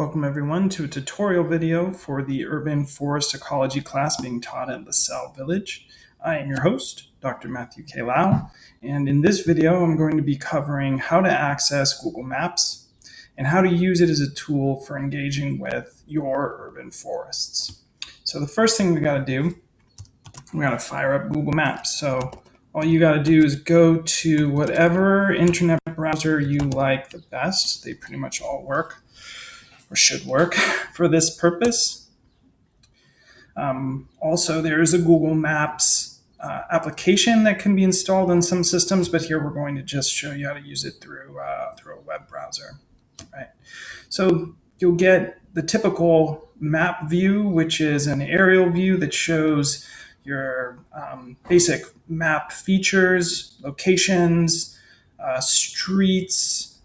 Welcome everyone to a tutorial video for the Urban Forest Ecology class being taught at LaSalle Village. I am your host, Dr. Matthew K. Lau, and in this video I'm going to be covering how to access Google Maps and how to use it as a tool for engaging with your urban forests. So the first thing we got to do, we got to fire up Google Maps. So all you got to do is go to whatever internet browser you like the best. They pretty much all work, or should work for this purpose. Also, there is a Google Maps application that can be installed in some systems, but here we're going to just show you how to use it through a web browser. Right. So you'll get the typical map view, which is an aerial view that shows your basic map features, locations, streets,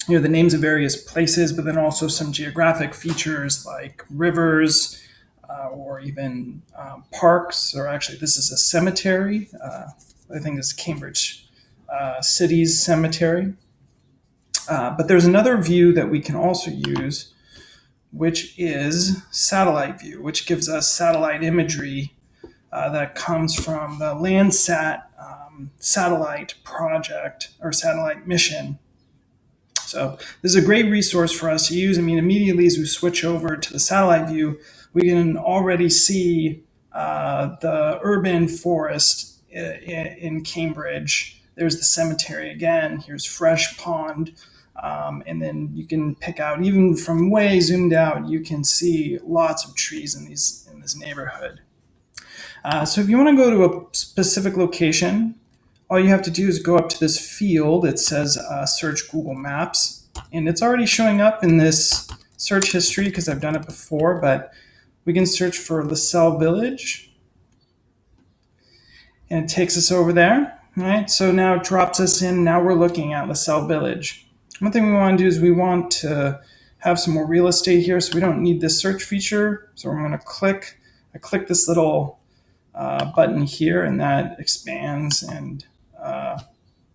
the names of various places, but then also some geographic features like rivers or even parks, or actually this is a cemetery. I think it's Cambridge City's cemetery. But there's another view that we can also use, which is satellite view, which gives us satellite imagery that comes from the Landsat satellite project or satellite mission. So this is a great resource for us to use. I mean, immediately as we switch over to the satellite view, we can already see the urban forest in Cambridge. There's the cemetery again. Here's Fresh Pond. And then you can pick out, even from way zoomed out, you can see lots of trees in this neighborhood. So if you want to go to a specific location, all you have to do is go up to this field. It says search Google Maps, and it's already showing up in this search history because I've done it before, but we can search for LaSalle Village, and it takes us over there. All right, so now it drops us in. Now we're looking at LaSalle Village. One thing we want to do is we want to have some more real estate here, so we don't need this search feature. So I'm going to click this little button here, and that expands and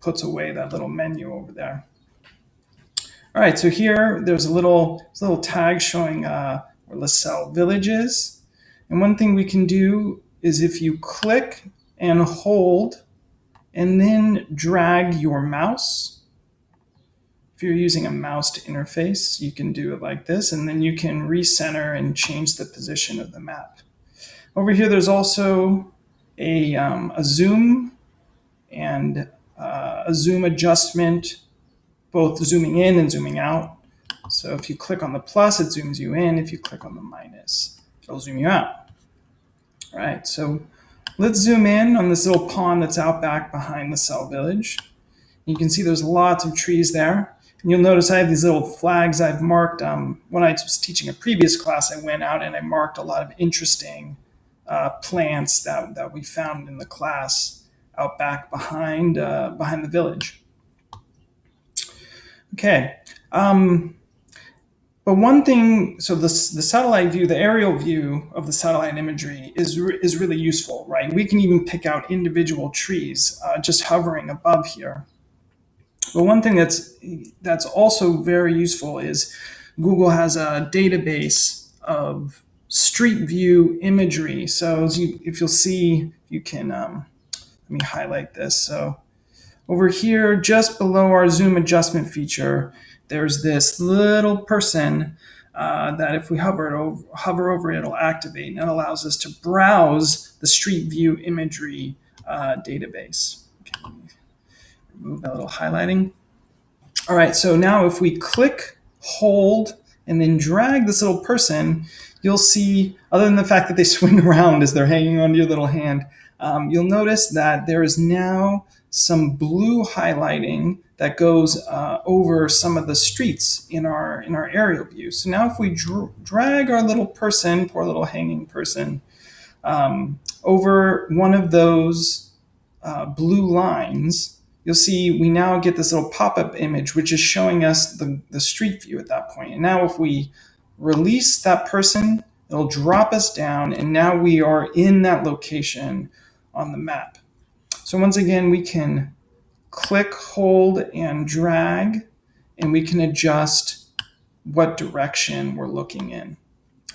puts away that little menu over there. All right, so here there's a little tag showing where LaSalle Village is. And one thing we can do is if you click and hold and then drag your mouse, if you're using a mouse interface, you can do it like this, and then you can recenter and change the position of the map. Over here, there's also a zoom and a zoom adjustment, both zooming in and zooming out. So if you click on the plus, it zooms you in. If you click on the minus, it'll zoom you out. All right, so let's zoom in on this little pond that's out back behind LaSalle Village. You can see there's lots of trees there. And you'll notice I have these little flags I've marked. When I was teaching a previous class, I went out and I marked a lot of interesting plants that we found in the class out back behind the village. Okay, but one thing, so the satellite view, the aerial view of the satellite imagery is really useful, right? We can even pick out individual trees just hovering above here. But one thing that's also very useful is Google has a database of street view imagery. So if you'll see, you can, let me highlight this. So over here, just below our zoom adjustment feature, there's this little person that if we hover over it, it'll activate, and it allows us to browse the street view imagery database. Okay, remove that little highlighting. All right, so now if we click, hold, and then drag this little person, you'll see, other than the fact that they swing around as they're hanging onto your little hand, you'll notice that there is now some blue highlighting that goes over some of the streets in our aerial view. So now if we drag our little person, poor little hanging person, over one of those blue lines, you'll see we now get this little pop-up image, which is showing us the street view at that point. And now if we release that person, it'll drop us down, and now we are in that location on the map. So once again, we can click, hold, and drag, and we can adjust what direction we're looking in.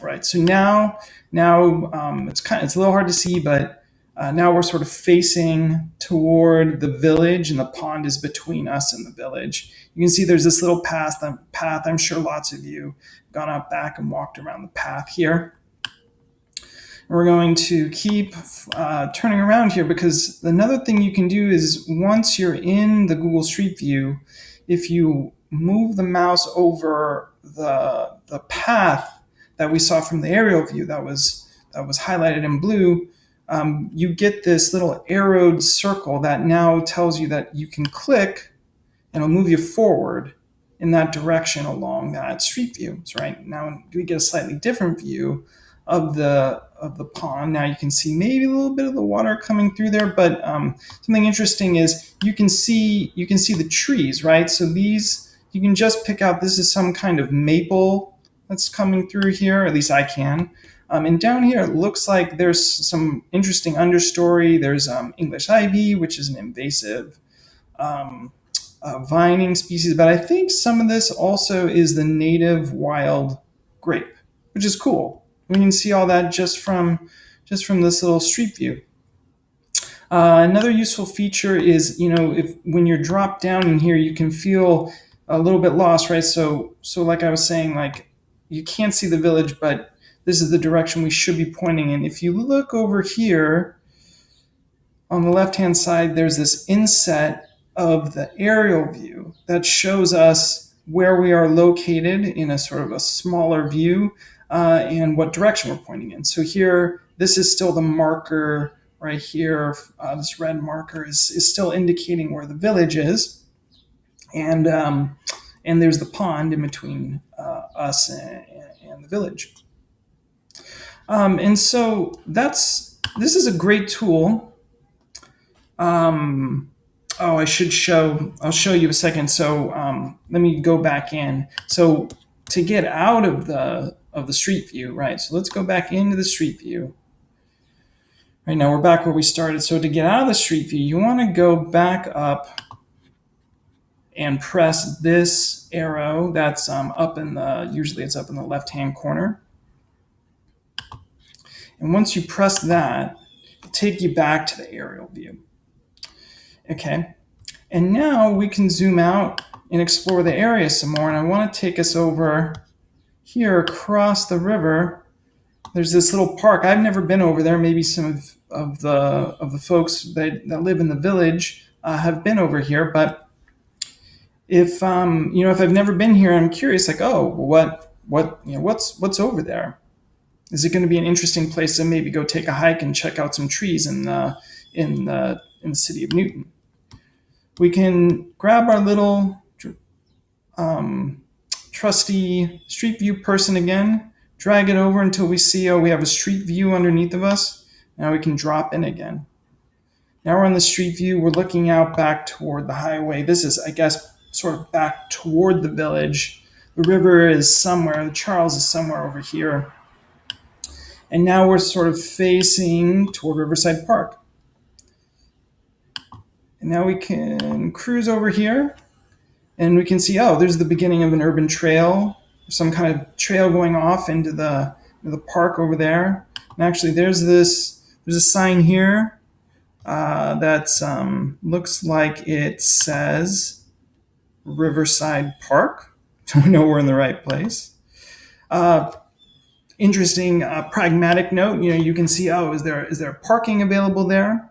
Right. So now it's a little hard to see, but now we're sort of facing toward the village, and the pond is between us and the village. You can see there's this little path. I'm sure lots of you gone out back and walked around the path here. We're going to keep turning around here, because another thing you can do is, once you're in the Google Street View, if you move the mouse over the path that we saw from the aerial view that was highlighted in blue, you get this little arrowed circle that now tells you that you can click, and it'll move you forward in that direction along that street view. So right now we get a slightly different view of the pond. Now you can see maybe a little bit of the water coming through there, but something interesting is you can see the trees, right? So these, you can just pick out, this is some kind of maple that's coming through here, at least I can. And down here, it looks like there's some interesting understory. There's English ivy, which is an invasive vining species, but I think some of this also is the native wild grape, which is cool. We can see all that just from this little street view. Another useful feature is, if when you're dropped down in here, you can feel a little bit lost, right? So like I was saying, like, you can't see the village, but this is the direction we should be pointing in. If you look over here on the left-hand side, there's this inset of the aerial view that shows us where we are located in a sort of a smaller view, and what direction we're pointing in. So here, this is still the marker right here. This red marker is still indicating where the village is, and there's the pond in between us and the village. And so this is a great tool. I'll show you a second. So let me go back in. So to get out of the street view, right? So let's go back into the street view. Right now we're back where we started. So to get out of the street view, you want to go back up and press this arrow that's usually it's up in the left-hand corner. And once you press that, it'll take you back to the aerial view. Okay. And now we can zoom out and explore the area some more. And I want to take us over here across the river. There's this little park. I've never been over there. Maybe some of the folks that live in the village have been over here. But if I've never been here, I'm curious. Like, oh, what's over there? Is it going to be an interesting place to maybe go take a hike and check out some trees in the city of Newton? We can grab our little trusty street view person again, drag it over until we see, we have a street view underneath of us. Now we can drop in again. Now we're on the street view. We're looking out back toward the highway. This is, I guess, sort of back toward the village. The river is somewhere. The Charles is somewhere over here. And now we're sort of facing toward Riverside Park. And now we can cruise over here, and we can see, there's the beginning of an urban trail, some kind of trail going off into the park over there. And actually, there's a sign here that looks like it says Riverside Park. So we know we're in the right place. Interesting pragmatic note. You can see, is there parking available there?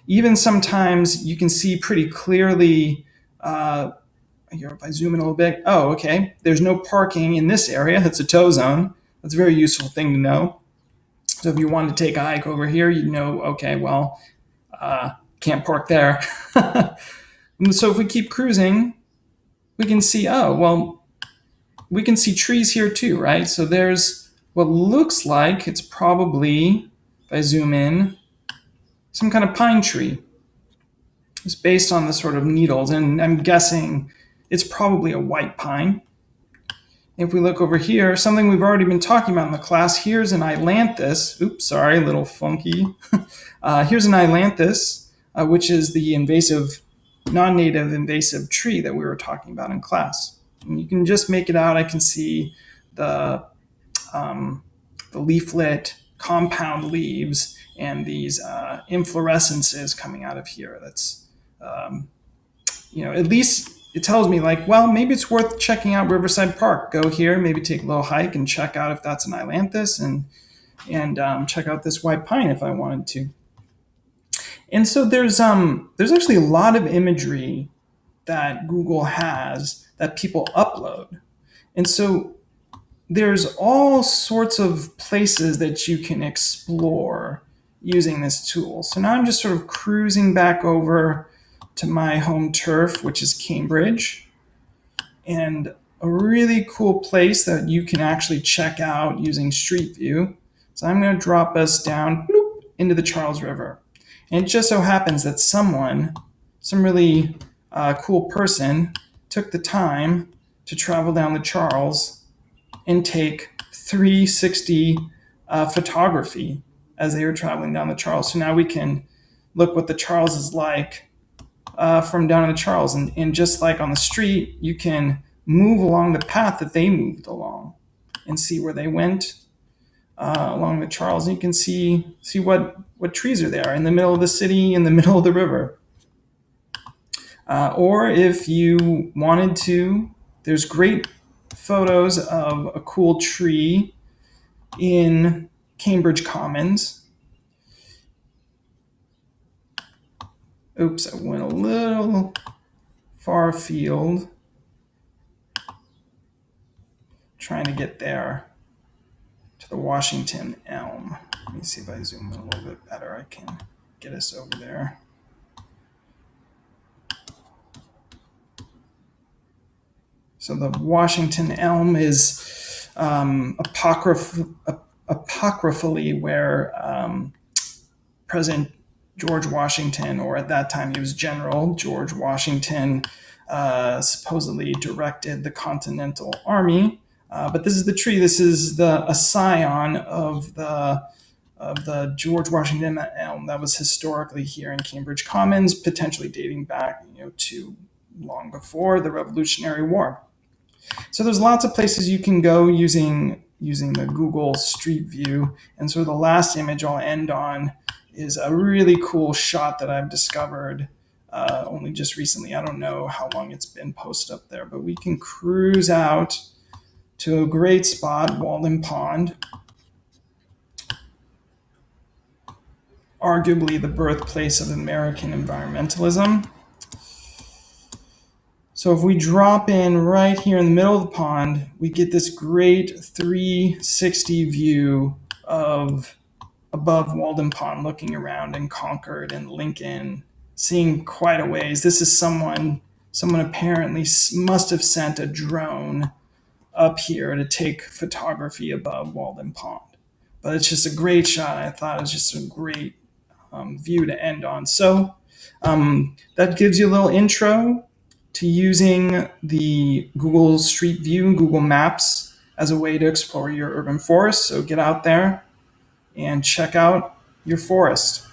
Even sometimes you can see pretty clearly, here if I zoom in a little bit, okay, there's no parking in this area. It's a tow zone. That's a very useful thing to know. So if you wanted to take a hike over here, you'd know, okay, well, can't park there. So if we keep cruising, we can see, we can see trees here too, right? So there's what looks like it's probably, if I zoom in, some kind of pine tree. It's based on the sort of needles, and I'm guessing it's probably a white pine. If we look over here, something we've already been talking about in the class, here's an ailanthus. Oops, sorry, a little funky. Here's an ailanthus, which is the non-native invasive tree that we were talking about in class. And you can just make it out. I can see the leaflet compound leaves and these inflorescences coming out of here. That's, at least it tells me like, well, maybe it's worth checking out Riverside Park. Go here, maybe take a little hike and check out if that's an ailanthus, and check out this white pine if I wanted to. And so there's actually a lot of imagery that Google has that people upload. And so there's all sorts of places that you can explore using this tool. So now I'm just sort of cruising back over to my home turf, which is Cambridge, and a really cool place that you can actually check out using Street View. So I'm going to drop us down bloop, into the Charles River. And it just so happens that some really cool person took the time to travel down the Charles and take 360 photography as they were traveling down the Charles. So now we can look what the Charles is like from down in the Charles. And just like on the street, you can move along the path that they moved along and see where they went along the Charles. And you can see what trees are there in the middle of the city, in the middle of the river. Or if you wanted to, there's great photos of a cool tree in Cambridge Commons. Oops, I went a little far afield. Trying to get there to the Washington Elm. Let me see if I zoom in a little bit better. I can get us over there. So the Washington Elm is apocryphally where President George Washington, or at that time he was General George Washington, supposedly directed the Continental Army. But this is the tree. This is a scion of the George Washington elm that was historically here in Cambridge Commons, potentially dating back, to long before the Revolutionary War. So there's lots of places you can go using the Google Street View. And so the last image I'll end on is a really cool shot that I've discovered only just recently. I don't know how long it's been posted up there, but we can cruise out to a great spot, Walden Pond, arguably the birthplace of American environmentalism. So if we drop in right here in the middle of the pond, we get this great 360 view of above Walden Pond, looking around in Concord and Lincoln, seeing quite a ways. This is someone apparently must have sent a drone up here to take photography above Walden Pond. But it's just a great shot. I thought it was just a great view to end on. So that gives you a little intro to using the Google Street View and Google Maps as a way to explore your urban forest. So get out there and check out your forest.